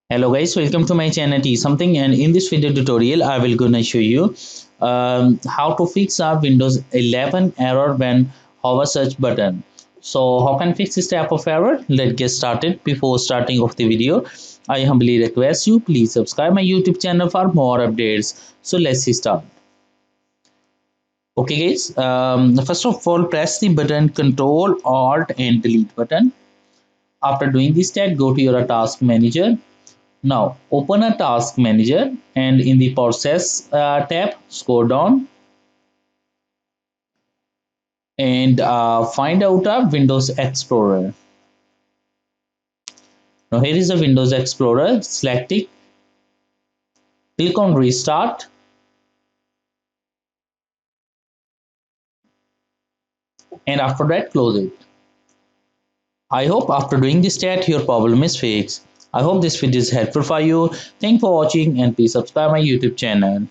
Hello guys, welcome to my channel T something, and in this video tutorial I will gonna show you how to fix a Windows 11 error when hover search button. So how can fix this type of error? Let's get started. Before starting of the video, I humbly request you please subscribe my YouTube channel for more updates. So let's start. Okay guys, first of all press the button Control Alt and Delete button. After doing this step, go to your task manager. Now open a task manager and in the process tab, scroll down and find out a Windows Explorer. Now here is the Windows Explorer. Select it, click on restart and after that close it. I hope after doing this step your problem is fixed. I hope this video is helpful for you. Thanks for watching and please subscribe my YouTube channel.